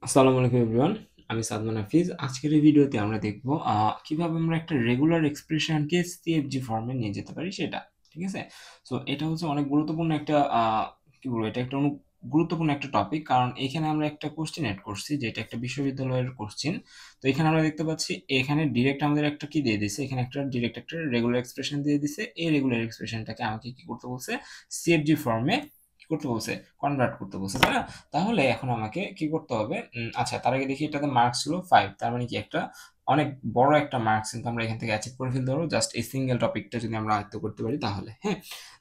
আসসালামু আলাইকুম এভরিওয়ান। আমি সাদমান হাফিজ। আজকের এই ভিডিওতে আমরা দেখব কিভাবে আমরা একটা রেগুলার এক্সপ্রেশনকে সিএফজি ফর্মে নিয়ে যেতে পারি সেটা। ঠিক আছে? সো এটা হচ্ছে অনেক গুরুত্বপূর্ণ একটা কি বলবো, এটা একটা অনেক গুরুত্বপূর্ণ একটা টপিক, কারণ এখানে আমরা একটা কোশ্চেন এড করছি যেটা একটা বিশ্ববিদ্যালয়ের কোশ্চেন। তো এখানে আমরা দেখতে পাচ্ছি এখানে ডিরেক্ট আমাদের একটা কি দিয়ে দিছে, এখানে একটা ডিরেক্ট একটা রেগুলার এক্সপ্রেশন দিয়ে দিছে। এই রেগুলার এক্সপ্রেশনটাকে আমাকে কি করতে বলছে, সিএফজি ফর্মে কি করতে বলছে, কনভার্ট করতে বলছে, তাই না? তাহলে এখন আমাকে কি করতে হবে, আচ্ছা তার আগে দেখি এটাতে মার্কস ছিল 5, তার মানে কি একটা অনেক বড় একটা মার্কস কিন্তু আমরা এখান থেকে অ্যাচিভ করে ফেলতে পারবো জাস্ট এই সিঙ্গেল টপিকটা যদি আমরা আয়ত্ত করতে পারি তাহলে। হ্যাঁ,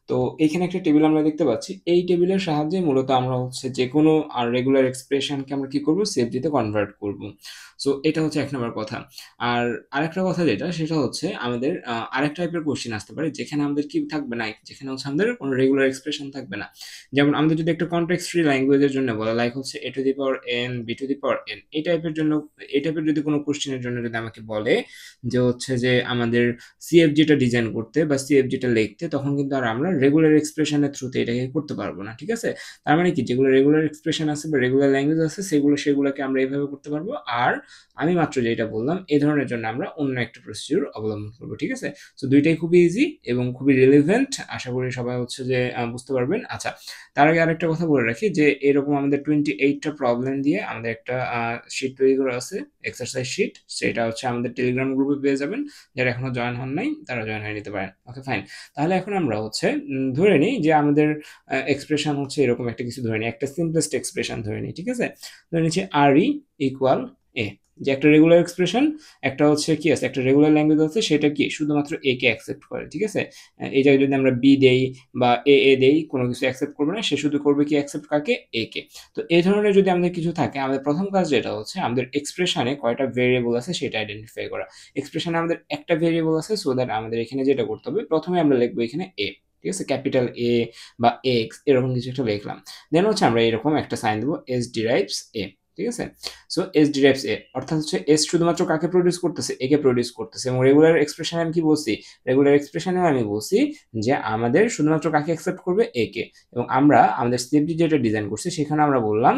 তো এখানে একটা টেবিল আমরা দেখতে পাচ্ছি, এই টেবিলের সাহায্যে মূলত আমরা হচ্ছে যে কোনো আর রেগুলার এক্সপ্রেশনকে আমরা কি করব, সিএফজিতে কনভার্ট করব। সো এটা হচ্ছে এক নম্বর কথা। আর আরেকটা কথা যেটা, সেটা হচ্ছে আমাদের আরেক টাইপের কোশ্চেন আসতে পারে যেখানে আমাদের কি থাকবে না, যেখানে হচ্ছে আমাদের কোনো রেগুলার এক্সপ্রেশন থাকবে না। যেমন আমাদের যদি একটা কনটেক্সট ফ্রি ল্যাঙ্গুয়েজের জন্য বলে, লাইক হচ্ছে A to the power N B to the power N, এই টাইপের জন্য, এই টাইপের যদি কোনো কোশ্চেনের জন্য যদি আমাকে বলে যে হচ্ছে যে আমাদের সিএফজিটা ডিজাইন করতে বা সিএফজিটা লিখতে, তখন কিন্তু আর আমরা রেগুলার এক্সপ্রেশনের থ্রুতে এটাকে করতে পারবো না। ঠিক আছে? তার মানে কি, যেগুলো রেগুলার এক্সপ্রেশন আছে বা রেগুলার ল্যাঙ্গুয়েজ আছে সেগুলোকে আমরা এইভাবে করতে পারবো। আর আমি মাত্র যেটা বললাম এই ধরনের জন্য আমরা অন্য একটা প্রসিডিউর অবলম্বন করবো। ঠিক আছে? তো দুইটাই খুবই ইজি এবং খুবই রিলেভেন্ট, আশা করি সবাই হচ্ছে যে বুঝতে পারবেন। আচ্ছা, তার আগে আরেকটা কথা বলে রাখি যে এরকম আমাদের 28টা প্রবলেম দিয়ে আমাদের একটা শিট তৈরি করা আছে, এক্সারসাইজ শিট। সেটা হচ্ছে আমাদের টেলিগ্রাম গ্রুপে পেয়ে যাবেন। যারা এখনো জয়েন হন নাই তারা জয়েন হয়ে নিতে পারেন। ওকে, ফাইন। তাহলে এখন আমরা হচ্ছে ধরে নিই যে আমাদের এক্সপ্রেশন হচ্ছে এরকম একটা কিছু ধরে নিই, একটা সিম্পলেস্ট এক্সপ্রেশন ধরে নিই। ঠিক আছে? ধরে নিচ্ছি আর ই ইকুয়াল এ, যে একটা রেগুলার এক্সপ্রেশন, একটা হচ্ছে কি আছে, একটা রেগুলার ল্যাঙ্গুয়েজ আছে, সেটা কি শুধুমাত্র এ কে অ্যাকসেপ্ট করে। ঠিক আছে? এই জায়গায় যদি আমরা বি দেই বা এ দেই, কোনো কিছু অ্যাকসেপ্ট করবে না, সে শুধু করবে কি, অ্যাকসেপ্ট কাকে, এ কে। তো এই ধরনের যদি আমাদের কিছু থাকে, আমাদের প্রথম কাজ যেটা হচ্ছে আমাদের এক্সপ্রেশনে কয়টা ভেরিয়েবল আছে সেটা আইডেন্টিফাই করা। এক্সপ্রেশনে আমাদের একটা ভেরিয়েবল আছে, সো দ্যাট আমাদের এখানে যেটা করতে হবে, প্রথমে আমরা লিখবো এখানে এ। ঠিক আছে? ক্যাপিটাল এ বা এক্স এরকম কিছু একটা লিখলাম। দেন হচ্ছে আমরা এরকম একটা সাইন দেবো, এস ডিরাইভস এ। ঠিক আছে? সো এস ডিরাইভস এ অর্থাৎ হচ্ছে এস শুধুমাত্র কাকে প্রডিউস করতেছে, এ কে প্রডিউস করতেছে। এবং রেগুলার এক্সপ্রেশনে আমি কি বলছি, রেগুলার এক্সপ্রেশনে আমি বলছি যে আমাদের শুধুমাত্র কাকে অ্যাকসেপ্ট করবে, এ কে। এবং আমরা আমাদের সিএফজি যেটা ডিজাইন করছি সেখানে আমরা বললাম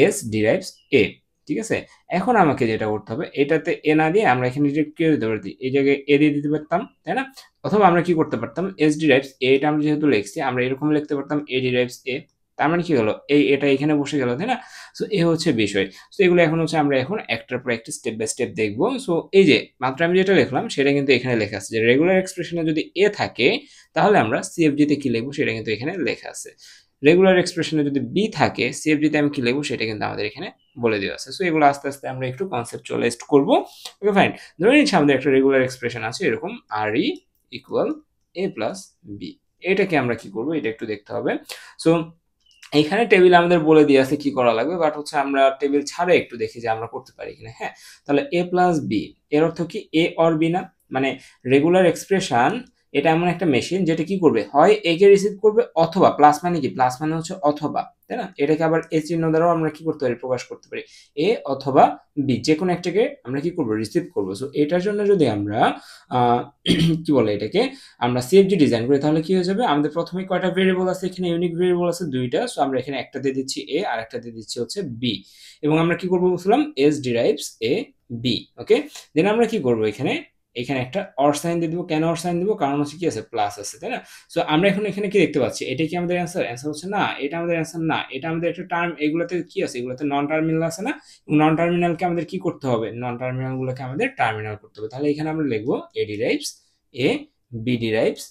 এস ডিরাইভস এ। ঠিক আছে? এখন আমাকে যেটা করতে হবে, এটাতে এ না দিয়ে আমরা এখানে ডিরেক্ট কে দিতে পারতি, এই জায়গায় এ দিয়ে দিতে পারতাম, তাই না? অথবা আমরা কি করতে পারতাম, এস ডিরাইভস এ, এটা আমরা যেহেতু লিখছি আমরা এরকম লিখতে পারতাম, এ ডিরাইভস এ। তার মানে কি হলো, এটা এখানে বসে গেল, তাই না? সো এ হচ্ছে বিষয়। সো এগুলো এখন হচ্ছে আমরা এখন একটার পর একটা স্টেপ বাই স্টেপ দেখবো। সো এই যে মাত্র আমি যেটা লিখলাম সেটা কিন্তু এখানে লেখা আছে যে রেগুলার এক্সপ্রেশনে যদি এ থাকে তাহলে আমরা সিএফজি তে কি লিখবো সেটা কিন্তু এখানে লেখা আছে। রেগুলার এক্সপ্রেশনে যদি বি থাকে, সিএফজি তে আমি কি লিখবো সেটা কিন্তু আমাদের এখানে বলে দেওয়া আছে। সো এগুলো আস্তে আস্তে আমরা একটু কনসেপচুয়ালাইজড করবো। ওকে, ফাইন। ধরে নিচ্ছি আমাদের একটা রেগুলার এক্সপ্রেশন আছে এরকম, আর ই ইকুয়াল এ প্লাস বি। এটাকে আমরা কি করবো, এটা একটু দেখতে হবে। সো এখানে টেবিল আমাদের বলে দিয়ে আছে কি করা লাগবে, বাট হচ্ছে আমরা টেবিল ছাড়া একটু দেখি যে আমরা করতে পারি কিনা। হ্যাঁ, তাহলে এ প্লাস বি, এর অর্থ কি, এ অর বি না? মানে রেগুলার এক্সপ্রেশন এটা এমন একটা মেশিন যেটা কি করবে, হয় এ কে রিসিভ করবে, অথবা প্লাস মানে কি, প্লাস মানে হচ্ছে অথবা, তাই না? এটাকে আবার এ চিহ্ন দ্বারাও আমরা কি করতে পারি, প্রকাশ করতে পারি। এ অথবা বি, যে কোনো একটাকে আমরা কি করবো, রিসিভ করবো। সো এটার জন্য যদি আমরা আহ কি বলে এটাকে, আমরা সিএফজি ডিজাইন করি তাহলে কি হয়ে যাবে, আমাদের প্রথমে কয়টা ভেরিয়েবল আছে, এখানে ইউনিক ভেরিয়েবল আছে দুইটা। সো আমরা এখানে একটা দিয়ে দিচ্ছি এ আর একটা দিয়ে দিচ্ছি হচ্ছে বি। এবং আমরা কি করবো বলছিলাম, এস ডিরাইভস এ বি। ওকে, দেন আমরা কি করবো, এখানে এখানে একটা অর সাইন দিয়ে দিব। কেন অর সাইন দিব, কারণ হচ্ছে কি আছে, প্লাস আছে, তাই না? সো আমরা এখন এখানে কি দেখতে পাচ্ছি, এটা কি আমাদের অ্যান্সার, অ্যান্সার হচ্ছে না, এটা আমাদের অ্যান্সার না, এটা আমাদের একটা টার্ম, এগুলোতে কি আছে, এগুলোতে নন টার্মিনাল আছে না? নন টার্মিনালকে আমাদের কি করতে হবে, নন টার্মিনাল গুলোকে আমাদের টার্মিনাল করতে হবে। তাহলে এখানে আমরা লিখবো A derives A, B derives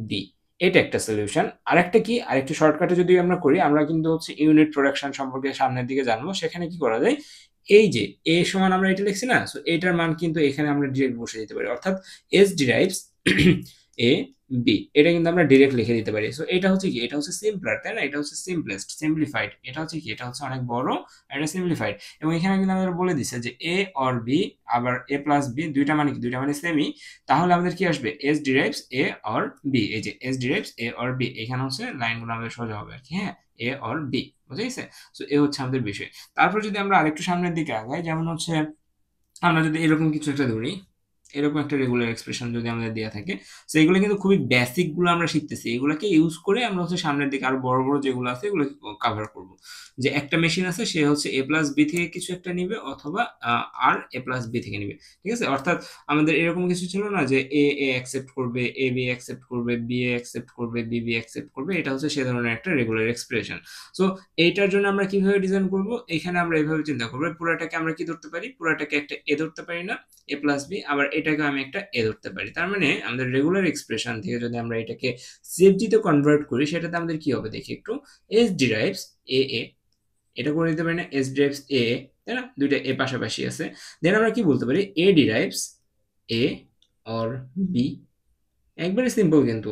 B. এটা একটা সলিউশন। আরেকটা কি, আরেকটা শর্টকাটে যদি আমরা করি, আমরা কিন্তু হচ্ছে ইউনিট প্রোডাকশন সম্পর্কে সামনের দিকে জানবো। সেখানে কি করা যায়, এই যে এ সমান আমরা এটা লিখছি না, সো এটার মান কিন্তু এখানে আমরা ডিরেক্ট বসে দিতে পারি, অর্থাৎ এস ডিরাইভস এ বি, এটা কিন্তু আমরা ডিরেক্ট লিখে দিতে পারি। সো এটা হচ্ছে কি, এটা হচ্ছে সিম্পলার, তাই না? এটা হচ্ছে সিম্পলেস্ট, সিম্পলিফাইড। এটা হচ্ছে কি, এটা হচ্ছে অনেক বড়, আর এটা সিম্পলিফাইড। এবং এখানে কিন্তু আমাদের বলে দিচ্ছে যে এ অর বি, আবার এ প্লাস বি, দুইটা মানে কি, দুইটা মানে সেমই। তাহলে আমাদের কি আসবে, S derives A or B. এই যে S derives A or B, এখানে হচ্ছে লাইনগুলো আমাদের সোজা হবে আর কি। হ্যাঁ, এ অর বি, বুঝা গেছে? সো এ হচ্ছে আমাদের বিষয়। তারপর যদি আমরা আরেকটু সামনের দিকে আগাই, যেমন হচ্ছে আমরা যদি এরকম কিছু একটা ধরি, এরকম একটা রেগুলার এক্সপ্রেশন যদি আমাদের দেওয়া থাকে, সো এগুলো কিন্তু খুবই বেসিক গুলো আমরা শিখতেছি, এগুলোকে ইউজ করে আমরা হচ্ছে সামনের দিকে আরো বড় বড় যেগুলো আছে এগুলো কভার করব। যে একটা মেশিন আছে সে হচ্ছে এ প্লাস বি থেকে কিছু একটা নিবে, অথবা আর এ প্লাস বি থেকে নিবে, ঠিক আছে। অর্থাৎ আমাদের এরকম কিছু ছিল না যে এ এ অ্যাকসেপ্ট করবে, এ বি অ্যাকসেপ্ট করবে, বি এ অ্যাকসেপ্ট করবে, বি বি অ্যাকসেপ্ট করবে, এটা হচ্ছে সে ধরনের একটা রেগুলার এক্সপ্রেশন। সো এইটার জন্য আমরা কিভাবে ডিজাইন করব, এখানে আমরা এইভাবে চিন্তা করবো, পুরাটাকে আমরা কি ধরতে পারি, পুরাটাকে একটা এ ধরতে পারি না, এ প্লাস বি, আবার এটাকে আমি একটা এ ধরতে পারি। তার মানে আমাদের রেগুলার এক্সপ্রেশন থেকে যদি আমরা এটাকে সিএফজি তে কনভার্ট করি, সেটাতে আমাদের কি হবে দেখি একটু। এস ডিরাইভস এ এ, এটা করে দিতে পারি না, এস ডিরাইভস এ, তাই না, দুইটা এ পাশাপাশি আছে। দেন আমরা কি বলতে পারি, এ ডিরাইভস এ অর বি। একবারে সিম্পল কিন্তু,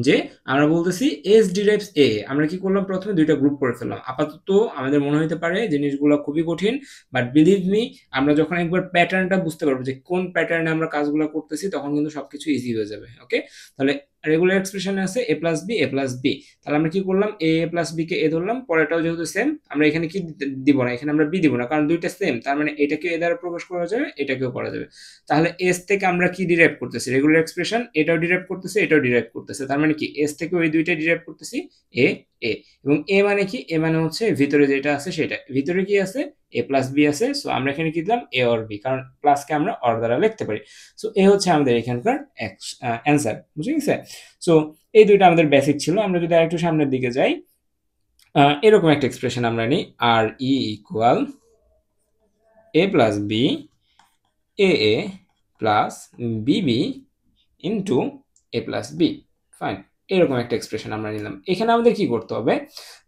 যে আমরা বলতেছি এস ডিরাইভস এ, আমরা কি করলাম, প্রথমে দুইটা গ্রুপ করে ফেললাম। আপাতত আমাদের মনে হতে পারে জিনিসগুলো খুবই কঠিন, বাট বিলিভ মি, আমরা যখন একবার প্যাটার্নটা বুঝতে পারবো যে কোন প্যাটার্নে আমরা কাজগুলো করতেছি, তখন কিন্তু সবকিছু ইজি হয়ে যাবে। ওকে, তাহলে রেগুলার এক্সপ্রেশনে আছে এ প্লাস বি, এ প্লাস বি, তাহলে আমরা কি করলাম, এ প্লাস বি কে এ ধরলাম, পরেরটাও যেহেতু সেম, আমরা এখানে কি দিব না, এখানে আমরা বি দিব না, কারণ দুইটা সেম, তার মানে এটাকে এ দ্বারা প্রকাশ করা যাবে, এটাকেও করা যাবে। তাহলে এস থেকে আমরা কি ডিরাইভ করতেছি, রেগুলার এক্সপ্রেশন, এটাও ডিরাইভ করতেছে, এটাও ডিরাইভ করতেছে, তার মানে কি এস থেকে ওই দুইটা ডিরাইভ করতেছি, এ এ। এবং এ মানে কি, এ মানে হচ্ছে ভিতরে যেটা আছে সেটা, ভিতরে কি আছে, এ প্লাস বি আছে, সো আমরা এখানে কি দিলাম, এ অর বি, কারণ প্লাসকে আমরা অর দ্বারা লিখতে পারি। সো এ হচ্ছে আমাদের এখানকার অ্যান্সার, বুঝে গেছে। সো এই দুইটা আমাদের বেসিক ছিল। আমরা যদি আরেকটু সামনের দিকে যাই, এরকম একটা এক্সপ্রেশন আমরা নিই, আর E equal A plus B A A plus Bibi into A plus B, fine. এরকম একটা এক্সপ্রেশন আমরা নিলাম। এখানে আমাদের কি করতে হবে,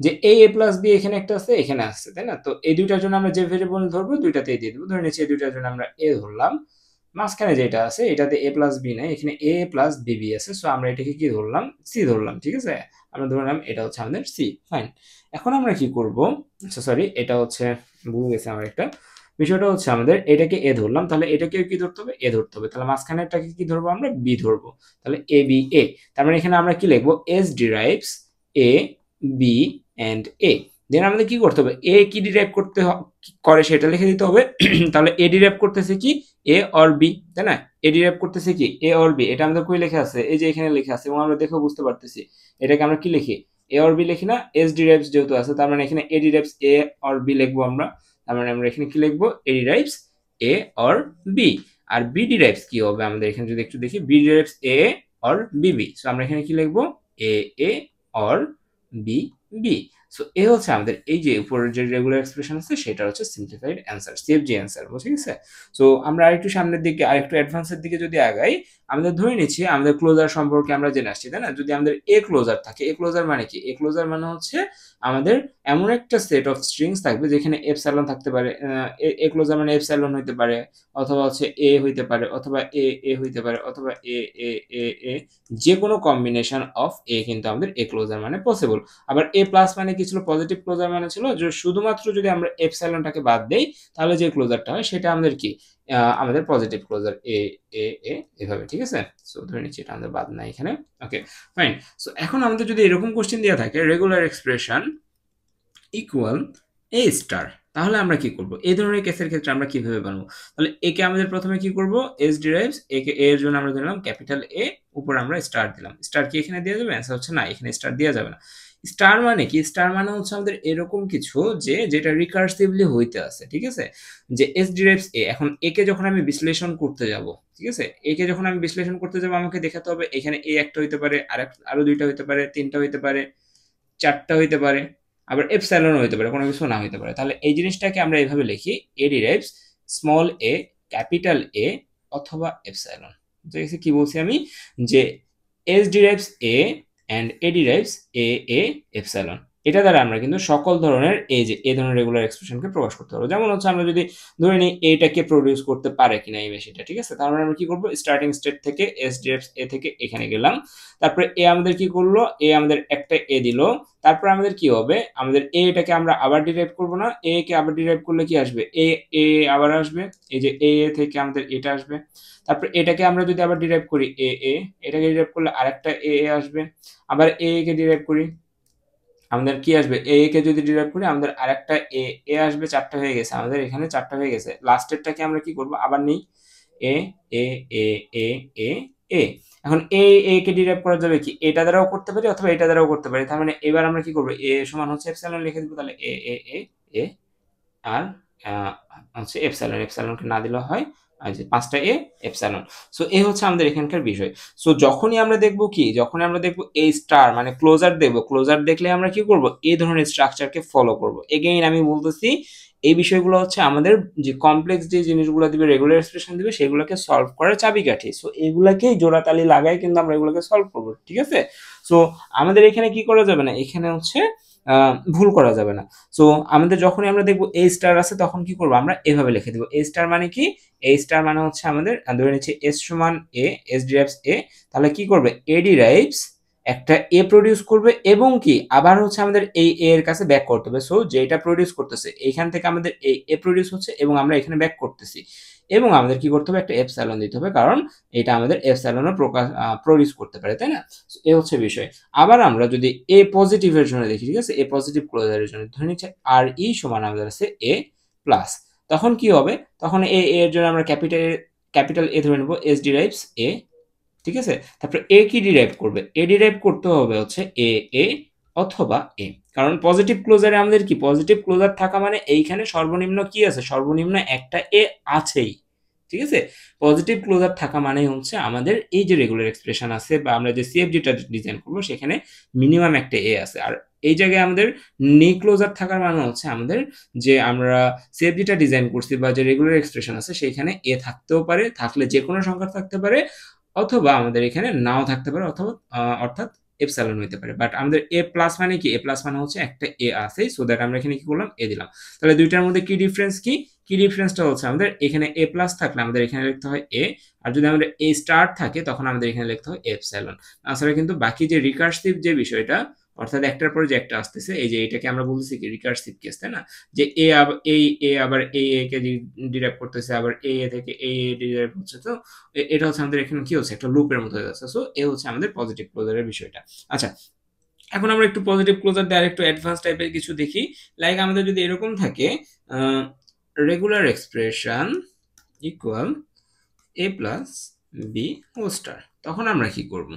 যে এ এ প্লাস বি এখানে একটা আছে, এখানে আসছে, তাই না। তো এই দুইটার জন্য আমরা যে ভেরিয়েবল ধরবো দুইটাতেই দিয়ে দেবো। ধরে নিচ্ছি এই দুইটার জন্য আমরা এ ধরলাম, মাঝখানে যেটা আছে এটাতে এ প্লাস বি নাই, এখানে এ প্লাস বিবি আছে, সো আমরা এটাকে কি ধরলাম, সি ধরলাম, ঠিক আছে। আমরা ধরলাম এটা হচ্ছে আমাদের সি, ফাইন। এখন আমরা কি করব, সরি এটা হচ্ছে ভুলে গেছে আমার একটা বিষয়টা, হচ্ছে আমাদের এটাকে এ ধরলাম, তাহলে এটাকে কি ধরতে হবে, এ ধরতে হবে, তাহলে মাঝখানেরটাকে কি ধরবো, আমরা বি ধরবো, তাহলে এ বি এ। তার মানে এখানে আমরা কি লিখবো, S derives A B and A. Then আমাদের কি করতে হবে, এ কি ডিরাইভ করতে করে সেটা লিখে দিতে হবে। তাহলে এ ডিরাইভ করতেছে কি, এ অর বি, তাই না। এ ডিরাইভ করতেছে কি, এ অর বি, এটা আমাদের কই লেখা আছে, এই যে এখানে লেখা আছে, এবং আমরা দেখেও বুঝতে পারতেছি। এটাকে আমরা কি লিখি, এ অর বি লিখি না, এস ডিরাইভস যেহেতু আছে, তার মানে এখানে A derives A or B লিখবো আমরা। তার মানে আমরা এখানে কি লিখবো, A derives A or B. আর বি ডিরাইভস কি হবে আমাদের, এখানে যদি একটু দেখি, B derives A or B B, so আমরা এখানে কি লিখবো, A A or B B. So A হচ্ছে আমাদের এই যে উপরের যে রেগুলার এক্সপ্রেশন আছে সেটা হচ্ছে সিম্পলিফাইড অ্যান্সার, সিএফজি অ্যান্সার, বুঝে গেছে। সো আমরা আরেকটু সামনের দিকে, আরেকটু অ্যাডভান্সের দিকে যদি আগাই, আমাদের ধরে নিচ্ছি আমাদের ক্লোজার সম্পর্কে আমরা জেনে আসছি, তাই না। যদি আমাদের এ ক্লোজার থাকে, এ ক্লোজার মানে কি, এ ক্লোজার মানে হচ্ছে আমাদের এমন একটা সেট অফ স্ট্রিংস থাকবে যেখানে এপসাইলন থাকতে পারে, এ ক্লোজার মানে এপসাইলন হইতে পারে, অথবা হচ্ছে এ হইতে পারে, অথবা এ এ হইতে পারে, অথবা এ এ এ এ, যে কোনো কম্বিনেশন অফ এ কিন্তু আমাদের এ ক্লোজার মানে পসিবল। আবার এ প্লাস মানে কি ছিল, পজিটিভ ক্লোজার মানে ছিল যে শুধুমাত্র যদি আমরা এপসাইলনটাকে বাদ দেই, তাহলে যে ক্লোজারটা হয় সেটা আমাদের কি, আমাদের পজিটিভ ক্লোজার, এ এ এ এভাবে, ঠিক আছে। সো ধরে নিচ্ছি এটা আমাদের বাদ নাই এখানে, ওকে ফাইন। সো এখন আমাদের যদি এরকম কোশ্চেন দেওয়া থাকে, রেগুলার এক্সপ্রেশন ইকুয়াল এ স্টার, তাহলে আমরা কি করব, এই ধরনের কেসের ক্ষেত্রে আমরা কিভাবে বানাবো। তাহলে একে আমাদের প্রথমে কি করব, এস ডিরাইভস একে, এর জন্য আমরা দিলাম ক্যাপিটাল এ, উপর আমরা স্টার দিলাম। স্টার কি এখানে দেওয়া যাবে, অ্যান্সার হচ্ছে না, এখানে স্টার দেওয়া যাবে না। স্টার মানে কি, স্টার মানে হচ্ছে আমাদের এরকম কিছু যে যেটা রিকার্সিভলি হইতে আছে, ঠিক আছে। যে এস ডিরাইভস এ, এখন একে যখন আমি বিশ্লেষণ করতে যাব, ঠিক আছে, একে যখন আমি বিশ্লেষণ করতে যাব, আমাকে দেখাতে হবে এখানে এ একটা হইতে পারে, আরো দুইটা হইতে পারে, তিনটা হইতে পারে, চারটা হইতে পারে, আবার এপসাইলন হইতে পারে, কোনো কিছু না হইতে পারে। তাহলে এই জিনিসটাকে আমরা এইভাবে লিখি, A derives small A capital A অথবা এপসাইলন। বুঝতে কি বলছি আমি, যে S derives A and A derives A A epsilon, এটা দ্বারা আমরা কিন্তু সকল ধরনের এই যে এ ধরনের রেগুলার এক্সপ্রেশনকে প্রকাশ করতে পারবো। যেমন হচ্ছে আমরা যদি ধরে নিই এটাকে প্রডিউস করতে পারে কিনা এই মেশিনটা, ঠিক আছে। তাহলে আমরা কি করবো, স্টার্টিং স্টেট থেকে এস ডিরাইভস এ থেকে এখানে গেলাম, তারপরে এ আমাদের কি করলো, এ আমাদের একটা এ দিল, তারপর আমাদের কি হবে, আমাদের এটাকে আমরা আবার ডিরাইভ করব না, এ কে আবার ডিরাইভ করলে কি আসবে, এ এ আবার আসবে, এই যে এ থেকে আমাদের এটা আসবে। তারপর এটাকে আমরা যদি আবার ডিরাইভ করি এ এ, এটাকে ডিরাইভ করলে আরেকটা এ এ আসবে, আবার এ কে ডিরাইভ করি, আমাদের কি আসবে, এ কে যদি ডিরাইভ করি আমাদের আরেকটা এ এ আসবে, চারটা হয়ে গেছে আমাদের, এখানে চারটা হয়ে গেছে। লাস্টেরটাকে আমরা কি করব, আবার নেই, এ এ এ এ এ এ। এখন এ কে ডিরাইভ করা যাবে কি এটা দ্বারাও করতে পারি অথবা এটা দ্বারাও করতে পারি। তার মানে এবার আমরা কি করব, এ সমান হচ্ছে এপসাইলন লিখে দিব। তাহলে এ এ এ এ আর হচ্ছে এপসাইলন, এপসাইলনকে না দিলেও হয় আর যে 5টা এ এপসাইলন। সো এই হচ্ছে আমাদের এখানকার বিষয়। সো যখনই আমরা দেখব কি, যখনই আমরা দেখব এ স্টার মানে ক্লোজার দেখব, ক্লোজার দেখলে আমরা কি করব, এই ধরনের স্ট্রাকচারকে ফলো করব। এগেইন আমি বলতেছি এই বিষয়গুলো হচ্ছে আমাদের যে কমপ্লেক্স যে জিনিসগুলো দিবে, রেগুলার এক্সপ্রেশন দিবে, সেগুলোকে সলভ করার চাবিকাঠি। সো এগুলাকেই জোড়াতালি লাগাই কিন্তু আমরা এগুলোকে সলভ করব, ঠিক আছে। সো আমাদের এখানে কি করা যাবে না, এখানে হচ্ছে ভুল করা যাবে না। সো আমাদের যখনই আমরা দেখবো এ স্টার আছে তখন কি করবো, আমরা এভাবে লিখে দিব। এ স্টার মানে কি, এ স্টার মানে হচ্ছে আমাদের ধরে নিচ্ছি এস সমান এ, এস ডিরাইভস এ। তাহলে কি করবে, এ ডিরাইভস একটা এ প্রডিউস করবে এবং কি আবার হচ্ছে আমাদের এই এ এর কাছে ব্যাক করতে হবে। সো যেটা প্রডিউস করতেছে এইখান থেকে আমাদের এই এ প্রডিউস হচ্ছে এবং আমরা এখানে ব্যাক করতেছি, এবং আমাদের কি করতে হবে, একটা এপসাইলন দিতে হবে, কারণ এটা আমাদের এপসাইলনও প্রডিউস করতে পারে, তাই না। এ হচ্ছে বিষয়। আবার আমরা যদি এ পজিটিভের জন্য দেখি, ঠিক আছে, এ পজিটিভ ক্লোজারের জন্য ধরে নিচ্ছে আর ই সমান আমাদের আছে এ প্লাস, তখন কি হবে, তখন এর জন্য আমরা ক্যাপিটাল এ ধরে নেব, এস ডিরাইভস এ, ঠিক আছে। তারপরে এ কি ডিরাইভ করবে, এ ডিরাইভ করতে হবে হচ্ছে এ এ অথবা এ, কারণ পজিটিভ ক্লোজারে আমাদের কি, পজিটিভ ক্লোজার থাকা মানে এইখানে সর্বনিম্ন কি আছে, সর্বনিম্ন একটা এ আছেই, ঠিক আছে। পজিটিভ ক্লোজার থাকা মানে হচ্ছে আমাদের এই যে রেগুলার এক্সপ্রেশন আছে বা আমরা যে সিএফজিটা ডিজাইন করব সেখানে মিনিমাম একটা এ আছে। আর এই জায়গায় আমাদের নি ক্লোজার থাকার মানে হচ্ছে আমাদের যে আমরা সিএফজিটা ডিজাইন করছি বা যে রেগুলার এক্সপ্রেশন আছে সেখানে এ থাকতেও পারে, থাকলে যে কোনো সংখ্যা থাকতে পারে, অথবা আমাদের এখানে নাও থাকতে পারে, অথবা অর্থাৎ এপসাইলন হইতে পারে। বাট আমাদের এ প্লাস মানে কি, এ প্লাস মানে হচ্ছে একটা এ আছে, সো দ্যাট আমরা এখানে কি করলাম, এ দিলাম। তাহলে দুইটার মধ্যে কি ডিফারেন্স, কি ডিফারেন্সটা হচ্ছে আমাদের এখানে এ প্লাস থাকলে আমাদের এখানে লিখতে হয় এ, আর যদি আমাদের এ স্টার থাকে তখন আমাদের এখানে লিখতে হয় এপসাইলন। তাছাড়া কিন্তু বাকি যে রিকার্সিভ যে বিষয়টা, অর্থাৎ একটার পরে যে একটা আসতেছে, এই যে এটাকে আমরা বলতেছি কি রিকার্সিভ কেস, তাই না, যে এ আবার এ কে ডিরাইভ করতেছে, আবার এ থেকে এ ডিরাইভ হচ্ছে। তো এটা হচ্ছে আমাদের এখানে কি হচ্ছে, একটা লুপের মতো হয়ে যাচ্ছে। সো এ হচ্ছে আমাদের পজিটিভ ক্লোজারের বিষয়টা। আচ্ছা, এখন আমরা একটু পজিটিভ ক্লোজার দিয়ে আরেকটু অ্যাডভান্স টাইপের কিছু দেখি। লাইক আমাদের যদি এরকম থাকে রেগুলার এক্সপ্রেশন ইকুয়াল এ প্লাস বি হোল স্টার, তখন আমরা কি করব,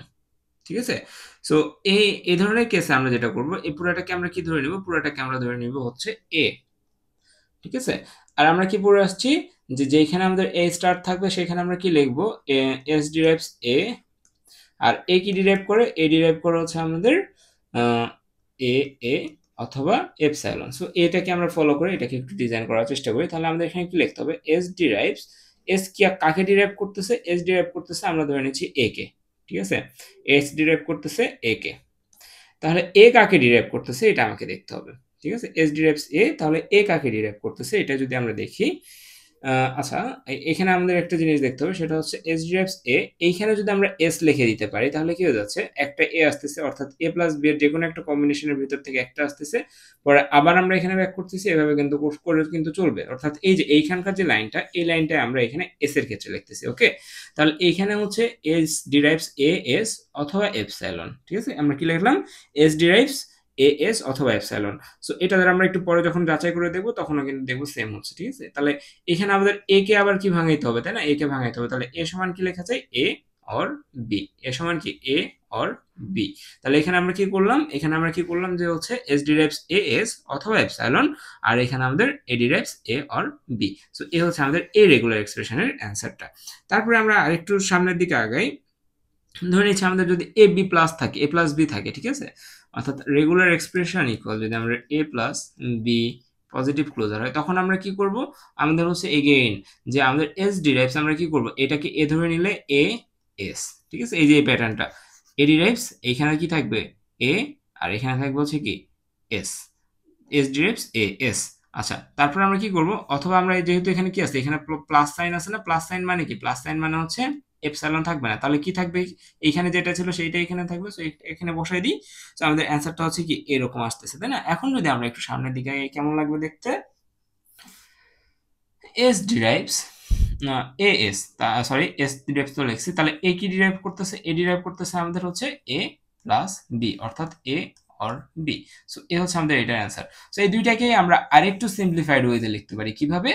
ঠিক আছে। সো এই ধরনের কেসে আমরা যেটা করব, এই পুরোটাকে আমরা কি ধরে নিব, পুরোটাকে আমরা ধরে নিব হচ্ছে এ, ঠিক আছে। আর আমরা কি পড়ে আসছি, যে যেখানে আমাদের এ স্টার থাকবে সেখানে আমরা কি লিখবো, এস ডিরাইভস এ, আর এ কি ডিরাইভ করে, এ ডিরাইভ করে হচ্ছে আমাদের এ এ অথবা এপসাইলন। সো এটাকে আমরা ফলো করে এটাকে একটু ডিজাইন করার চেষ্টা করি। তাহলে আমাদের এখানে কি লিখতে হবে, এস ডিরাইভস, এস কি কাকে ডিরাইভ করতেছে, এস ডিরাইভ করতেছে আমরা ধরে নিচ্ছি এ কে, ঠিক আছে, এস ডিরাইভ করতেছে এ কে। তাহলে এ কাকে ডিরাইভ করতেছে এটা আমাকে দেখতে হবে, ঠিক আছে। এস ডিরাইভস এ, তাহলে এ কাকে ডিরাইভ করতেছে এটা যদি আমরা দেখি, আচ্ছা এখানে আমাদের একটা জিনিস দেখতে হবে, সেটা হচ্ছে এস ডিরাইভস এ, এইখানে যদি আমরা এস লিখে দিতে পারি তাহলে কি হয়ে যাচ্ছে, একটা এ আসতেছে, অর্থাৎ এ প্লাস বি এর যে কোনো একটা কম্বিনেশনের ভিতর থেকে একটা আসতেছে, পরে আবার আমরা এখানে ব্যাক করতেছি, এভাবে কিন্তু করে কিন্তু চলবে। অর্থাৎ এই যে এইখানকার যে লাইনটা, এই লাইনটা আমরা এখানে এস এর ক্ষেত্রে লিখতেছি, ওকে। তাহলে এইখানে হচ্ছে এস ডিরাইভস এ এস অথবা এপসাইলন, ঠিক আছে। আমরা কি লিখলাম, এস ডিরাইভস এ এস অথবা এপসাইলন। সো এটা দ্বারা আমরা একটু পরে যখন যাচাই করে দেখবো তখনও কিন্তু দেখবো সেম হচ্ছে, ঠিক আছে। তাহলে এখানে আমাদের এ কে আবার কি ভাঙাইতে হবে, তাই না, এ কে ভাঙাইতে হবে। তাহলে এ সমান কি লেখা যায়, এ অর বি, এ সমান কি এ অর বি। তাহলে এখানে আমরা কি করলাম, এখানে আমরা কি করলাম যে হচ্ছে এস ডিরাইভস এ এস অথবা এপসাইলন, আর এখানে আমাদের A derives A or B. So A হচ্ছে আমাদের এ রেগুলার এক্সপ্রেশনের অ্যান্সারটা। তারপরে আমরা আরেকটু সামনের দিকে আগাই। ধরে নিচ্ছি আমাদের যদি এ বি প্লাস থাকে, এ প্লাস বি থাকে, ঠিক আছে, অর্থাৎ রেগুলার এক্সপ্রেশন ইকুয়াল যদি আমরা এ প্লাস বি পজিটিভ ক্লোজার হয়, তখন আমরা কি করব, আমাদের হচ্ছে এগেইন যে আমাদের এস ডিরাইভস, আমরা কি করব, এটাকে এ ধরে নিলে এ এস, ঠিক আছে, এই যে এই প্যাটার্নটা, এ ডিরাইভস এইখানে কি থাকবে এ, আর এখানে থাকবে হচ্ছে কি S, S derives A S. আচ্ছা, তারপর আমরা কি করব, অথবা আমরা যেহেতু এখানে কি আছে, এখানে প্লাস সাইন আছে না, প্লাস সাইন মানে কি, প্লাস সাইন মানে হচ্ছে এপসাইলন থাকবে না, তাহলে কি থাকবে, এইখানে যেটা ছিল সেইটা এখানে থাকবে। সো এখানে বসাই দিই। সো আমাদের অ্যান্সারটা হচ্ছে কি এরকম আসতেছে, তাই না। এখন যদি আমরা একটু সামনের দিকে কেমন লাগবে দেখতে, S derives A S, sorry S derives তো লিখছি, তাহলে এ কি ডিরাইভ করতেছে, এ ডিরাইভ করতেছে আমাদের হচ্ছে এ প্লাস বি, অর্থাৎ এ অর বি। সো এ হচ্ছে আমাদের এটার অ্যান্সার। সো এই দুইটাকেই আমরা আরেকটু সিম্পলিফাইড ওয়েতে লিখতে পারি। কিভাবে?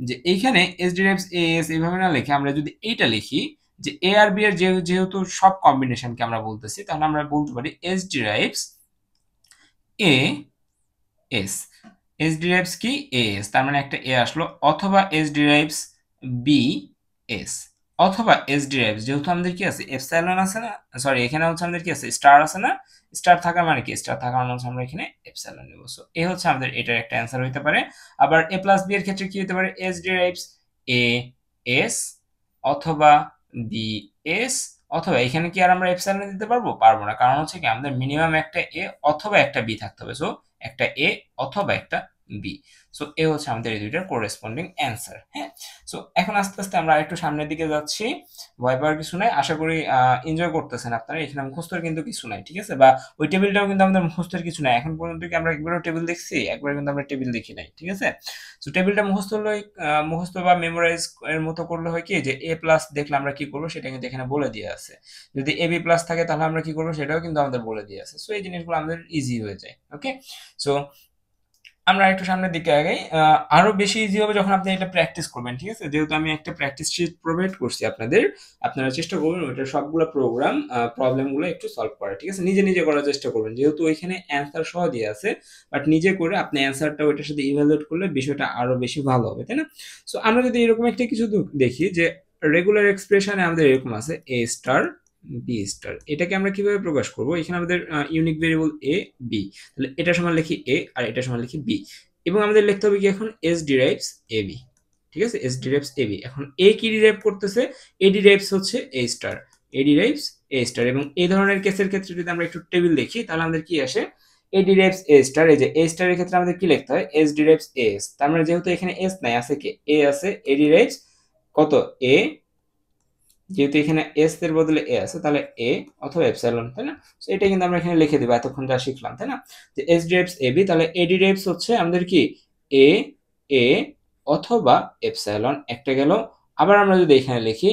যে এইখানে এস ডিরাইভস এ এস এইভাবে না লিখে আমরা যদি এইটা লিখি যে এ আর বি এর যেহেতু সব কম্বিনেশনকে আমরা বলতেছি, তাহলে আমরা বলতে পারি S derives A S. S derives কি? এ এস, তার মানে একটা এ আসলো, অথবা এস ডিরাইভস বি এস, অথবা এস ডিরাইভস, যেহেতু আমাদের কি আছে এপসাইলন আছে না, সরি এখানে হচ্ছে আমাদের কি আছে স্টার আছে না, স্টার থাকার মানে কি, স্টার থাকার মানে হচ্ছে আমরা এখানে এপসাইলন নেব। সো এ হচ্ছে আমাদের এটার একটা অ্যান্সার হইতে পারে। আবার এ প্লাস বি এর ক্ষেত্রে কি হতে পারে? এস ডিরাইভস এ এস অথবা বি এস, অথবা এখানে কি আর আমরা এপসাইলন দিতে পারবো? পারবো না, কারণ হচ্ছে কি আমাদের মিনিমাম একটা এ অথবা একটা বি থাকতে হবে। সো একটা এ অথবা একটা বি। সো এ হচ্ছে আমাদের এই দুইটার কোরেসপন্ডিং অ্যান্সার। হ্যাঁ, সো এখন আস্তে আস্তে আমরা একটু সামনের দিকে যাচ্ছি। ভয় পাওয়ার কিছু নাই, আশা করি এনজয় করতেছেন আপনারা। এখানে মুখস্থের কিন্তু কিছু নাই, ঠিক আছে? বা ওই টেবিলটাও কিন্তু আমাদের মুখস্থের কিছু নাই। এখন পর্যন্ত কি আমরা একবারও টেবিল দেখছি? একবার কিন্তু আমরা টেবিল দেখি নাই, ঠিক আছে? সো টেবিলটা মুখস্থ হলে মুখস্থ বা মেমোরাইজ এর মতো করলে হয় কি, যে এ প্লাস দেখলে আমরা কি করবো সেটা কিন্তু এখানে বলে দিয়ে আছে। যদি এ বি প্লাস থাকে তাহলে আমরা কি করবো সেটাও কিন্তু আমাদের বলে দিয়ে আছে। সো এই জিনিসগুলো আমাদের ইজি হয়ে যায়। ওকে, সো আমরা একটু সামনের দিকে আগাই। আরো বেশি ইজি হবে যখন আপনি এটা প্র্যাকটিস করবেন, ঠিক আছে? যেহেতু আমি একটা প্র্যাকটিস শিট প্রোভাইড করছি আপনাদের, আপনারা চেষ্টা করবেন ওইটা সবগুলো প্রবলেমগুলো একটু সলভ করা, ঠিক আছে? নিজে নিজে করার চেষ্টা করবেন, যেহেতু ওইখানে অ্যান্সার সহ দিয়ে আছে, বাট নিজে করে আপনি অ্যান্সারটা ওইটার সাথে ইভ্যালুয়েট করলে বিষয়টা আরো বেশি ভালো হবে, তাই না? সো আমরা যদি এরকম একটা কিছু দেখি যে রেগুলার এক্সপ্রেশনে আমাদের এরকম আছে এ স্টার বি স্টার, এটাকে আমরা কিভাবে প্রকাশ করব? এখানে আমাদের ইউনিক ভেরিয়েবল এ বি, তাহলে এটা সমান লিখি এ আর এটা সমান লিখি বি, এবং আমাদের লিখতে হবে কি এখন এস ডিরাইভস এ বি, ঠিক আছে? S derives A B. এখন এ কি ডিরাইভ করতেছে? এ ডিরাইভস হচ্ছে এ স্টার, এ ডিরাইভস এ স্টার। এবং এই ধরনের কেসের ক্ষেত্রে যদি আমরা একটু টেবিল দেখি তাহলে আমাদের কি আসে? এ ডিরাইভস এ স্টার, এই যে এ স্টারের ক্ষেত্রে আমাদের কি লিখতে হয়? S derives A S. তার মানে যেহেতু এখানে এস নাই, আছে কি এ আছে, এ ডিরাইভস কত এ, যেহেতু এখানে এস এর বদলে এ আছে তাহলে এ অথবা এপসাইলন, তাই না? সো এটা কিন্তু আমরা এখানে লিখে দিব এতক্ষণ যা শিখলাম, তাই না? যে এস ডিরাইভস এ বি, তাহলে এ ডিরাইভস হচ্ছে আমাদের কি এ এ অথবা এপসাইলন, একটা গেল। আবার আমরা যদি এখানে লিখি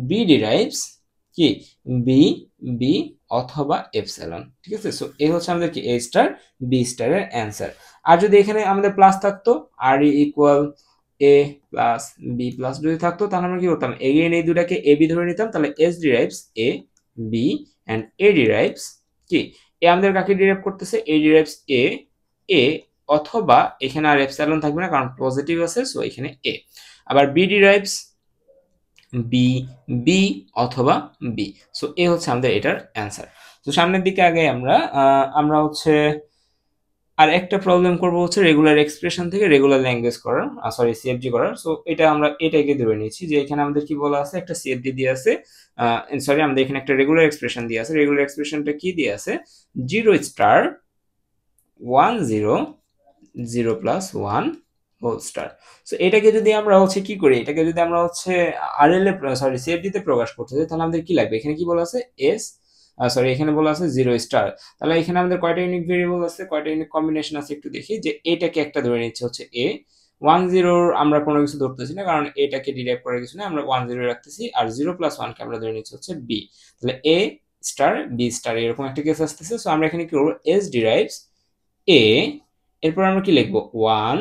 বি ডিরাইভস কি বি বি অথবা এপসাইলন, ঠিক আছে? সো এ হচ্ছে আমাদের কি এ স্টার বি স্টারের অ্যান্সার। আর যদি এখানে আমাদের প্লাস থাকতো আর ইকুয়াল এ প্লাস বি প্লাস যদি থাকতো তাহলে আমরা কি করতাম? এগেইন এই দুটাকে এ বি ধরে নিতাম, তাহলে S derives A B and A derives কি এ আমাদের কাকে ডিরাইভ করতেছে? এ ডিরাইভস এ এ অথবা এখানে আর এপসাইলন থাকবে না কারণ পজিটিভ আছে, সো এখানে এ। আবার বি ডিরাইভস বি বি অথবা বি। সো এ হচ্ছে আমাদের এটার অ্যান্সার। তো সামনের দিকে আগে আমরা হচ্ছে আর একটা প্রবলেম করব হচ্ছে রেগুলার এক্সপ্রেশন থেকে রেগুলার ল্যাঙ্গুয়েজ করার, সরি সিএফজি করার। সো এটা আমরা এটাকে ধরে নিয়েছি যে এখানে আমাদের কি বলা আছে, একটা সিএফজি দিয়ে আছে, সরি আমাদের এখানে একটা রেগুলার এক্সপ্রেশন দিয়ে আছে। রেগুলার এক্সপ্রেশনটা কি দিয়ে আছে? 0 star 1 0 0 plus 1 whole star. So এটাকে যদি আমরা হচ্ছে কি করি, এটাকে যদি আমরা হচ্ছে আরএল এ সরি সিএফজি তে প্রকাশ করতে চাই তাহলে আমাদের কি লাগবে? এখানে কি বলা আছে? এস সরি এখানে বলা আছে 0 স্টার। তাহলে এখানে আমাদের কয়টা ইউনিক ভেরিয়েবল আছে, কয়টা ইউনিক কম্বিনেশন আছে একটু দেখি। যে এটাকে একটা ধরে নিচ্ছে হচ্ছে এ 1 0 আমরা কোনো কিছু ধরতেছি না কারণ এটাকে ডিরাইভ করার কিছু না, আমরা 1 0 রাখতেছি। আর 0 প্লাস 1 কে আমরা ধরে নিচ্ছি হচ্ছে বি, তাহলে এ স্টার বি স্টার এরকম একটা কেস আসতেছে। সো আমরা এখানে কি করবো? এস ডিরাইভস এ, এরপর আমরা কি লিখবো? 1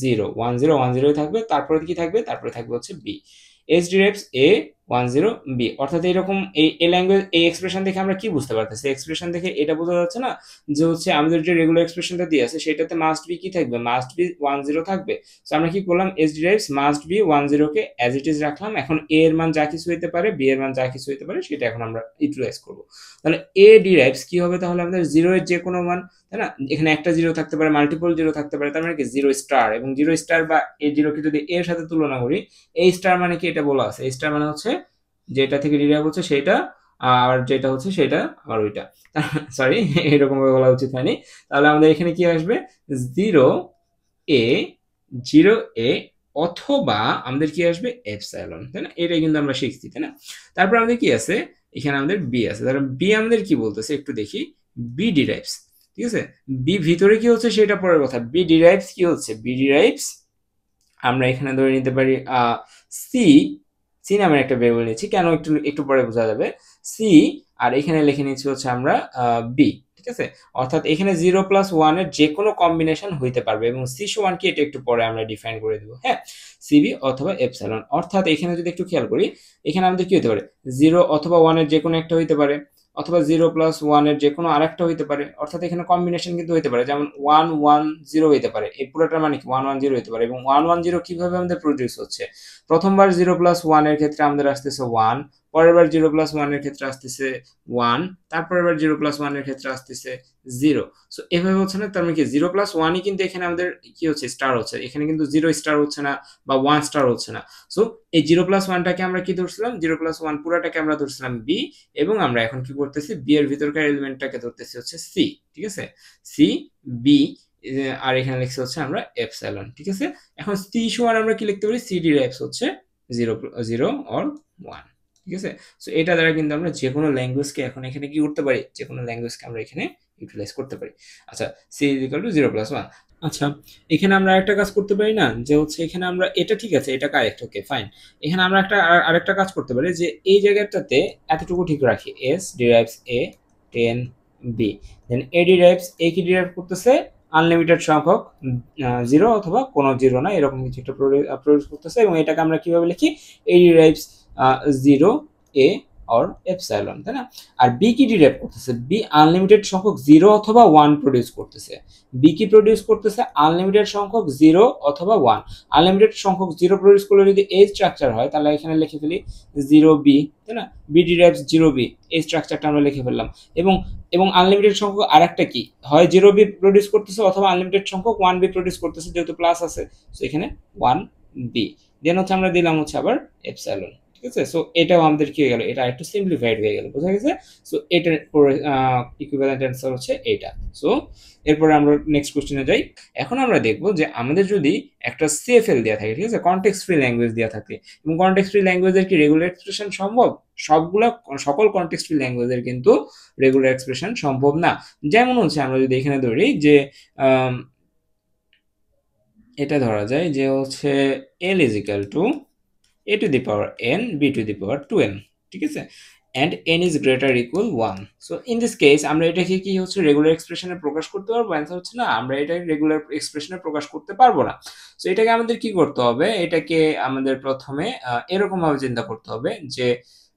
0 1 0 1 0 থাকবে, তারপরে কি থাকবে? তারপরে থাকবে হচ্ছে বি। এস ডিরাইভস এ 1 0 বি। অর্থাৎ এরকম এই ল্যাঙ্গুয়েজ এই এক্সপ্রেশন দেখে আমরা কি বুঝতে পারতেছি? এক্সপ্রেশন দেখে এটা বোঝা যাচ্ছে না যে হচ্ছে আমাদের যে রেগুলার এক্সপ্রেশনটা দিয়ে আছে সেটাতে মাস্ট বি কি থাকবে? মাস্ট বি 1 0 থাকবে। সো আমরা কি করলাম? S derives must be 1 0 K as it is রাখলাম। এখন এ এর মান যা কিছু হইতে পারে, বি এর মান যা কিছু হইতে পারে সেটা এখন আমরা ইউটিলাইজ করব। তাহলে এ ডিরাইভস কি হবে? তাহলে আমাদের 0 এর যে কোনো মান, তাই না? এখানে একটা 0 থাকতে পারে, মাল্টিপল 0 থাকতে পারে, তার মানে কি 0 স্টার। এবং 0 স্টার বা এ 0 কে যদি এর সাথে তুলনা করি, এই স্টার মানে কি? এটা বলা আছে, এই স্টার মানে হচ্ছে যেটা থেকে ডিরাইভ হচ্ছে সেটা, আর যেটা হচ্ছে সেটা আর ওইটা, সরি এরকম ভাবে বলা উচিত হয়নি। তাহলে আমাদের এখানে কি আসবে? 0 এ 0 এ অথবা আমাদের কি আসবে? এপসাইলন, তাই না? এটাই কিন্তু আমরা শিখছি, তাই না? তারপর আমাদের কি আছে? এখানে আমাদের বি আছে। তাহলে বি আমাদের কি বলতেছে একটু দেখি। বি ডিরাইভস, ঠিক আছে? বি ভিতরে কি হচ্ছে সেটা পরের কথা। বি ডিরাইভস কি হচ্ছে? বি ডিরাইভস আমরা এখানে ধরে নিতে পারি সি, সি নামের একটা ভেরিয়েবল নিচ্ছি কেন একটু একটু পরে বোঝা যাবে। সি আর এখানে লিখে নিচ্ছি হচ্ছে আমরা বি, ঠিক আছে। অর্থাৎ এখানে 0+1 এর যে কোনো কম্বিনেশন হইতে পারবে এবং সি সমান কি এটা একটু পরে আমরা ডিফাইন করে দেবো, হ্যাঁ, সিবি অথবা এপসাইলন। অর্থাৎ এখানে যদি একটু খেয়াল করি, এখানে আমাদের কি হতে পারে, 0 অথবা 1 এর যে কোনো একটা হইতে পারে, অথবা 0+1 এর যে কোনো আরেকটা হইতে পারে। অর্থাৎ এখানে কম্বিনেশন কিন্তু হইতে পারে, যেমন 1 1 0 হইতে পারে, এই পুরোটার মানে কি 1 1 0 হইতে পারে। এবং 1 1 0 কিভাবে আমাদের প্রডিউস হচ্ছে, প্রথমবার 0+1 এর ক্ষেত্রে আমাদের আসতেছে 1, পরের বার 0+1 এর ক্ষেত্রে আসতেছে 1, তারপরের বার 0+1 এর ক্ষেত্রে আসতেছে 0। সো এভাবে হচ্ছে না, তার মানে কি 0+1ই কিন্তু এখানে আমাদের কি হচ্ছে, স্টার হচ্ছে, এখানে কিন্তু 0 স্টার হচ্ছে না বা 1 স্টার হচ্ছে না। সো এই 0+1টাকে আমরা কি ধরছিলাম, 0+1 পুরাটাকে আমরা ধরছিলাম বি, এবং আমরা এখন কি করতেছি, বি এর ভিতরকার এলিমেন্টটাকে ধরতেছি হচ্ছে সি, ঠিক আছে, সি বি, আর এখানে লিখছি হচ্ছে আমরা এপসাইলন, ঠিক আছে। এখন সি সমান আমরা কি লিখতে পারি, সি ডিরাইভস হচ্ছে 0 অর 1, ঠিক আছে। সো এটা দ্বারা কিন্তু আমরা যে কোনো ল্যাঙ্গুয়েজকে এখন এখানে কি করতে পারি, যে কোনো ল্যাঙ্গুয়েজকে আমরা এখানে ইউটিলাইজ করতে পারি। আচ্ছা, সি ইজ ইকুয়াল টু 0+1। আচ্ছা, এখানে আমরা আরেকটা কাজ করতে পারি না, যে হচ্ছে এখানে আমরা এটা, ঠিক আছে, এটা কারেক্ট, ওকে ফাইন। এখানে আমরা আরেকটা কাজ করতে পারি, যে এই জায়গাটাতে এতটুকু ঠিক রাখি, এস ডিরাইভস এ 10 বি, দেন এ ডিরাইভস, এ কি ডিরাইভ করতেছে, আনলিমিটেড সংখ্যক 0 অথবা কোনো 0 না, এরকম কিছু একটা প্রডিউস করতেছে। এবং এটাকে আমরা কিভাবে লিখি, A derives 0 a or epsilon, তাই না। আর বি কি ডিরাইভ করতেছে, বি আনলিমিটেড সংখ্যক 0 অথবা 1 প্রডিউস করতেছে। বি কি প্রডিউস করতেছে, আনলিমিটেড সংখ্যক 0 অথবা 1। আনলিমিটেড সংখ্যক 0 প্রডিউস করলে যদি এই স্ট্রাকচার হয়, তাহলে এখানে লিখে ফেলি 0b, তাই না, বি ডিরাইভস 0b, এই স্ট্রাকচারটা আমরা লিখে ফেললাম। এবং এবং আনলিমিটেড সংখ্যক আরেকটা কি হয়, 0b প্রডিউস করতেছে অথবা আনলিমিটেড সংখ্যক 1b প্রডিউস করতেছে, যেহেতু প্লাস আছে, সো এখানে 1b, দেন হচ্ছে আমরা দিলাম হচ্ছে আবার এপসাইলন, ঠিক আছে। সো এটাও আমাদের কি হয়ে গেল, এটা একটু সিম্পলিফাইড হয়ে গেল, বোঝা গেছে। সো এটার ইকুইভ্যালেন্ট অ্যান্সার হচ্ছে এইটা। সো এরপরে আমরা নেক্সট কোশ্চেনে যাই। এখন আমরা দেখবো যে আমাদের যদি একটা সিএফএল দেওয়া থাকে, ঠিক আছে, কনটেক্সট ফ্রি ল্যাঙ্গুয়েজ দেওয়া থাকে, এবং কনটেক্সট ফ্রি ল্যাঙ্গুয়েজের কি রেগুলার এক্সপ্রেশন সম্ভব, সকল কনটেক্সট ফ্রি ল্যাঙ্গুয়েজের কিন্তু রেগুলার এক্সপ্রেশন সম্ভব না। যেমন হচ্ছে আমরা যদি এখানে ধরি যে এটা ধরা যায় যে হচ্ছে l is equal to a to the power n, b to the power 2n, ঠিক আছে, and n is greater equal 1. so in this case আমরা এটাকে কি হচ্ছে রেগুলার এক্সপ্রেশনে প্রকাশ করতে পারবো, অ্যান্সার হচ্ছে না, আমরা এটা রেগুলার এক্সপ্রেশনে প্রকাশ করতে পারবো না। সো এটাকে আমাদের কি করতে হবে, এটাকে আমাদের প্রথমে এরকম ভাবে চিন্তা করতে হবে যে,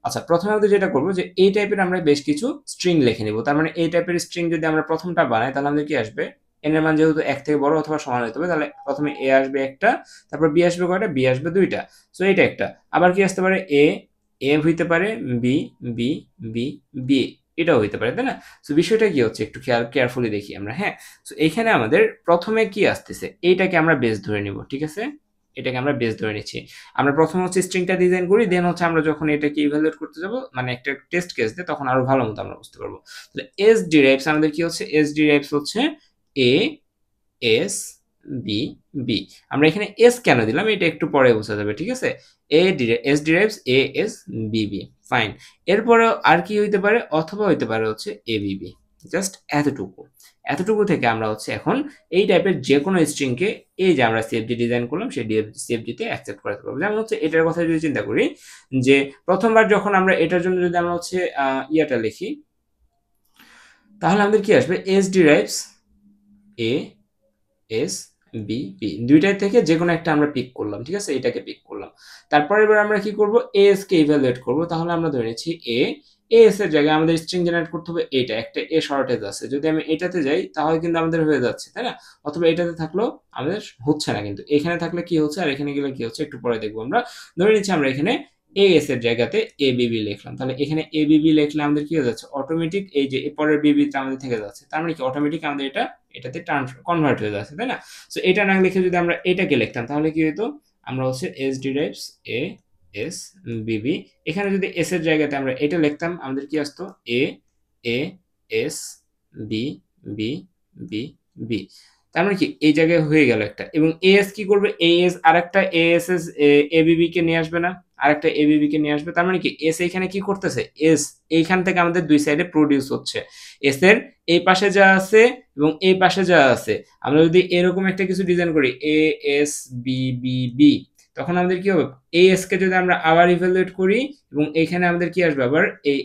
আচ্ছা, প্রথমে আমাদের যেটা করবো যে এই টাইপের আমরা বেশ কিছু স্ট্রিং লিখে নিব। তার মানে এই টাইপের স্ট্রিং যদি আমরা প্রথমটা বানাই, তাহলে আমাদের কি আসবে, n এর মান যেহেতু 1 থেকে বড় অথবা সমান হতে হবে, তাহলে প্রথমে a আসবে একটা, তারপর b আসবে কয়টা, b আসবে দুইটা। সো এটা একটা, আবার কি আসতে পারে, a হইতে পারে, b b b b, এটাও হইতে পারে, তাই না। সো বিষয়টা কি হচ্ছে, একটু কেয়ারফুলি দেখি আমরা, হ্যাঁ। সো এইখানে আমাদের প্রথমে কি আসতেছে, এইটাকে আমরা বেস ধরে নিব, ঠিক আছে, এটাকে আমরা বেস ধরে নিচ্ছি। আমরা প্রথমে হচ্ছে স্ট্রিংটা ডিজাইন করি, দেন হচ্ছে আমরা যখন এটাকে ইভ্যালুয়েট করতে যাব, মানে একটা টেস্ট কেস দিয়ে, তখন আরো ভালো মতো আমরা বুঝতে পারবো। তাহলে এস ডিরাইভস আমাদের কি হচ্ছে, এস ডিরাইভস হচ্ছে এ এস বি বি। আমরা এখানে এস কেন দিলাম এটা একটু পরে বোঝা যাবে, ঠিক আছে। S derives A S B B, fine. এরপরে আর কি হইতে পারে, অথবা হইতে পারে হচ্ছে এ বি বি, জাস্ট এতটুকু থেকে আমরা হচ্ছে এখন এই টাইপের যে কোনো স্ট্রিংকে, এই যে আমরা সিএফডি ডিজাইন করলাম সেই সিএফডিতে অ্যাকসেপ্ট করাতে পারবো। যেমন হচ্ছে এটার কথা যদি চিন্তা করি, যে প্রথমবার যখন আমরা এটার জন্য যদি আমরা হচ্ছে ইয়াটা লিখি, তাহলে আমাদের কি আসবে, S derives A S B B, দুইটাই থেকে যে কোনো একটা আমরা পিক করলাম, ঠিক আছে, এটাকে পিক করলাম। তারপর এবার আমরা কি করব, এস কে ইভ্যালুয়েট করব। তাহলে আমরা ধরে নিচ্ছি এস এর জায়গায় আমাদের স্ট্রিং জেনারেট করতে হবে, এটা একটা এ শর্টেজ আছে, যদি আমি এটাতে যাই তাহলে কিন্তু আমাদের হয়ে যাচ্ছে, তাই না। অথবা এটাতে থাকলেও আমাদের হচ্ছে না, কিন্তু এখানে থাকলে কি হচ্ছে আর এখানে গেলে কি হচ্ছে একটু পরে দেখবো আমরা। ধরে নিচ্ছি আমরা এখানে এস এর জায়গাতে এ বিবি লিখলাম, তাহলে এখানে এ বিবি লিখলে আমাদের কি হয়ে যাচ্ছে, অটোমেটিক এই যে পরের বিবিটা আমাদের থেকে যাচ্ছে, তার মানে কি অটোমেটিক আমাদের এটাতে কনভার্ট হয়ে যাচ্ছে, তাই না। সো এটা না লিখে যদি আমরা এটাকে লিখতাম, তাহলে কি হতো, আমরা হচ্ছে এস ডিরাইভস এ এস বিবি, এখানে যদি এস এর জায়গাতে আমরা এটা লিখতাম, আমাদের কি আসতো, A A S B B B B. তার মানে কি এই জায়গায় হয়ে গেল একটা। এবং এএস কি করবে, এএস আরেকটা এএস এবিবি কে নিয়ে আসবে না, আরেকটা এবিবি কে নিয়ে আসবে। তার মানে কি এস এইখানে কি করতেছে, এস এইখান থেকে আমাদের দুই সাইডে প্রডিউস হচ্ছে, এস এর এই পাশে যা আছে এবং এই পাশে যা আছে, আমরা যদি এরকম একটা কিছু ডিজাইন করি A S B B B, তখন আমাদের কি হবে, এএস কে যদি আমরা আবার ইভ্যালুয়েট করি এবং এখানে আমাদের কি আসবে আবার এই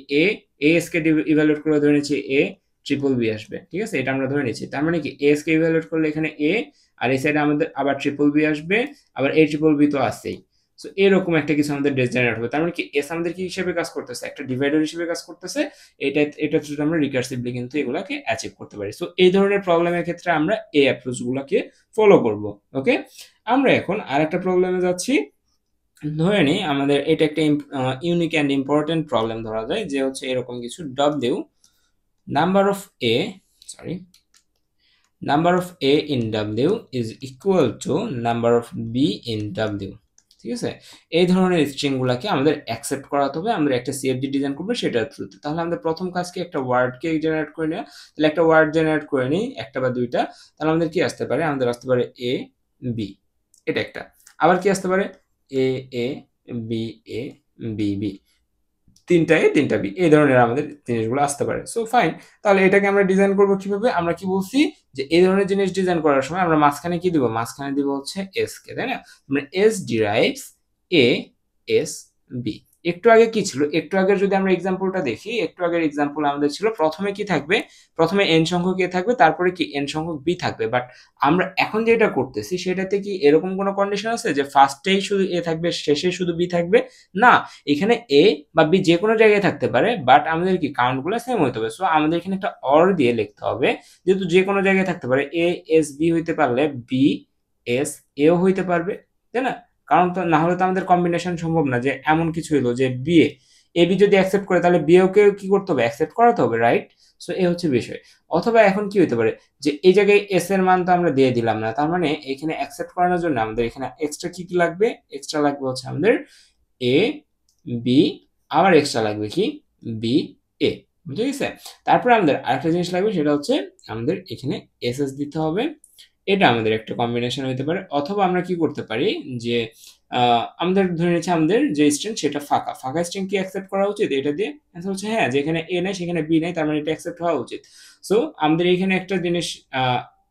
এস কে ইভ্যালুয়েট করে ধরে নিচ্ছি এ ট্রিপল বি আসবে, ঠিক আছে, এটা আমরা ধরে নিচ্ছি। তার মানে কি এস কে ইভ্যালুয়েট করলে এখানে এ, আর এই সাইডে আমাদের আবার ট্রিপল বি আসবে, আবার এ ট্রিপল বি তো আসছেই। সো এরকম একটা কিছু আমাদের ডেস জেনারেট হবে। তার মানে কি এস আমাদের কি হিসেবে কাজ করতেছে, একটা ডিভাইডার হিসেবে কাজ করতেছে। এটা থ্রু আমরা রিকার্সিভলি কিন্তু এগুলাকে অ্যাচিভ করতে পারি। সো এই ধরনের প্রবলেমের ক্ষেত্রে আমরা এই অ্যাপ্রোচ গুলাকে ফলো করব। ওকে, আমরা এখন আরেকটা প্রবলেমে যাচ্ছি। ধরে নিই আমাদের এটা একটা ইউনিক অ্যান্ড ইম্পর্টেন্ট প্রবলেম ধরা যায়, যে হচ্ছে এরকম কিছু W number of A, sorry, number of A in W is equal to number of be in W. ঠিক আছে, এই ধরনের স্ট্রিং গুলাকে আমাদের অ্যাকসেপ্ট করাতে হবে। আমরা একটা সিএফজি ডিজাইন করবো সেটার থ্রুতে। তাহলে আমাদের প্রথম কাজ কি, একটা ওয়ার্ডকে জেনারেট করে নেওয়া। তাহলে একটা ওয়ার্ড জেনারেট করে নিই, একটা বা দুইটা। তাহলে আমাদের কি আসতে পারে, আমাদের আসতে পারে এ বি, এটা একটা। আবার কি আসতে পারে, এ A B A B B, তিনটা এ তিনটা বি, এই ধরনের আমাদের জিনিসগুলো আসতে পারে। সো ফাইন, তাহলে এটাকে আমরা ডিজাইন করবো কিভাবে, আমরা কি বলছি যে এই ধরনের জিনিস ডিজাইন করার সময় আমরা মাঝখানে কি দিব, মাঝখানে দিব হচ্ছে এস কে, তাই না? মানে S derives A S B. একটু আগে কি ছিল, একটু আগে যদি আমরা এক্সাম্পলটা দেখি, একটু আগের এক্সাম্পল আমাদের ছিল প্রথমে কি থাকবে, প্রথমে এন সংখ্যক এ থাকবে, তারপরে কি এন সংখ্যক বি থাকবে। বাট আমরা এখন যেটা করতেছি সেটাতে কি এরকম কোনো কন্ডিশন আছে যে ফার্স্টেই শুধু এ থাকবে, শেষে শুধু বি থাকবে? না, এখানে এ বা বি যে কোনো জায়গায় থাকতে পারে, বাট আমাদের কি কাউন্টগুলো সেম হইতে হবে। সো আমাদের এখানে একটা অর দিয়ে লিখতে হবে, যেহেতু যে কোনো জায়গায় থাকতে পারে, এ এস বি হইতে পারলে বি এস এও হইতে পারবে, তাই না? কারণ তো না হলে তো আমাদের কম্বিনেশন সম্ভব না, যে এমন কিছু হইলো যে বি এ বি যদি অ্যাকসেপ্ট করে তাহলে বি ওকে কি করতে হবে, অ্যাকসেপ্ট করাতে হবে, রাইট? সো এই হচ্ছে বিষয়। অথবা এখন কি হইতে পারে, যে এই জায়গায় এস এর মান তো আমরা দিয়ে দিলাম না, তার মানে এখানে অ্যাকসেপ্ট করানোর জন্য আমাদের এখানে এক্সট্রা কি কি লাগবে, এক্সট্রা লাগবে হচ্ছে আমাদের এ বি, আবার এক্সট্রা লাগবে কি বি এ, বুঝে গেছে? তারপর আমাদের আরেকটা জিনিস লাগবে, সেটা হচ্ছে আমাদের এখানে এস এস দিতে হবে। এটা আমাদের একটা কম্বিনেশন হতে পারে। অথবা আমরা কি করতে পারি, যে আমাদের ধরে নিচ্ছে আমাদের যে স্ট্রিং সেটা ফাঁকা, ফাঁকা স্ট্রিং কি অ্যাকসেপ্ট করা উচিত, এটা দিয়ে অ্যান্সার হচ্ছে হ্যাঁ, যেখানে এ নাই সেখানে বি নাই, তার মানে এটা অ্যাকসেপ্ট হওয়া উচিত। সো আমাদের এখানে একটা জিনিস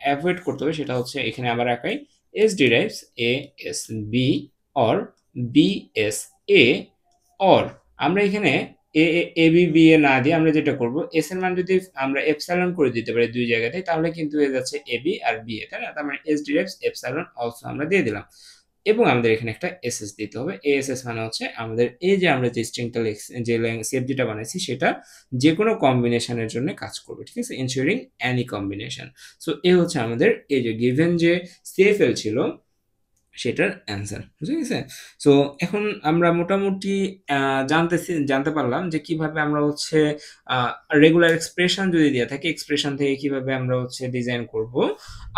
অ্যাভয়েড করতে হবে, সেটা হচ্ছে এখানে আবার একাই S derives A S B or B S A, or আমরা এখানে এ এ বি বি এ না দিয়ে আমরা যেটা করব, এস এর মান যদি আমরা এপসাইলন করে দিতে পারি দুই জায়গাতে, তাহলে কিন্তু হয়ে যাচ্ছে এ বি আর বি এ, তাই না? তার মানে এস ডিরাইভস এপসাইলন অলসো আমরা দিয়ে দিলাম। এবং আমাদের এখানে একটা এসএস দিতে হবে। এএসএস মানে হচ্ছে আমাদের এই যে আমরা যে স্ট্রিংটা লিখছি, যে সিএফজিটা বানাইছি, সেটা যে কোনো কম্বিনেশনের জন্য কাজ করবে, ঠিক আছে, এনশিওরিং এনি কম্বিনেশন। সো এই হচ্ছে আমাদের এই যে গিভেন যে সিএফএল ছিল সেটার অ্যান্সার, বুঝে গেছে? সো এখন আমরা মোটামুটি জানতে পারলাম যে কিভাবে আমরা হচ্ছে রেগুলার এক্সপ্রেশন যদি দিয়ে থাকে, এক্সপ্রেশন থেকে কিভাবে আমরা হচ্ছে ডিজাইন করব।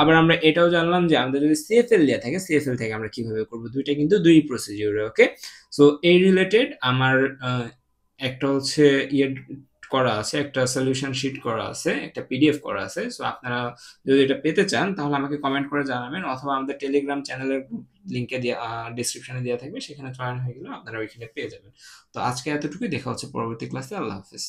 আবার আমরা এটাও জানলাম যে আমাদের যদি সিএফএল দেওয়া থাকে, সিএফএল থেকে আমরা কিভাবে করব। দুইটা কিন্তু দুই প্রসিডিউরে, ওকে? সো এই রিলেটেড আমার একটা হচ্ছে ইয়ে করা আছে, একটা সলিউশন শিট করা আছে, একটা পিডিএফ করা আছে। সো আপনারা যদি এটা পেতে চান তাহলে আমাকে কমেন্ট করে জানাবেন, অথবা আমাদের টেলিগ্রাম চ্যানেলের লিঙ্কে দিয়ে ডিসক্রিপশনে দেওয়া থাকবে, সেখানে জয়েন হয়ে গেলে আপনারা ওইখানে পেয়ে যাবেন। তো আজকে এতটুকুই, দেখা হচ্ছে পরবর্তী ক্লাসে। আল্লাহ হাফেজ।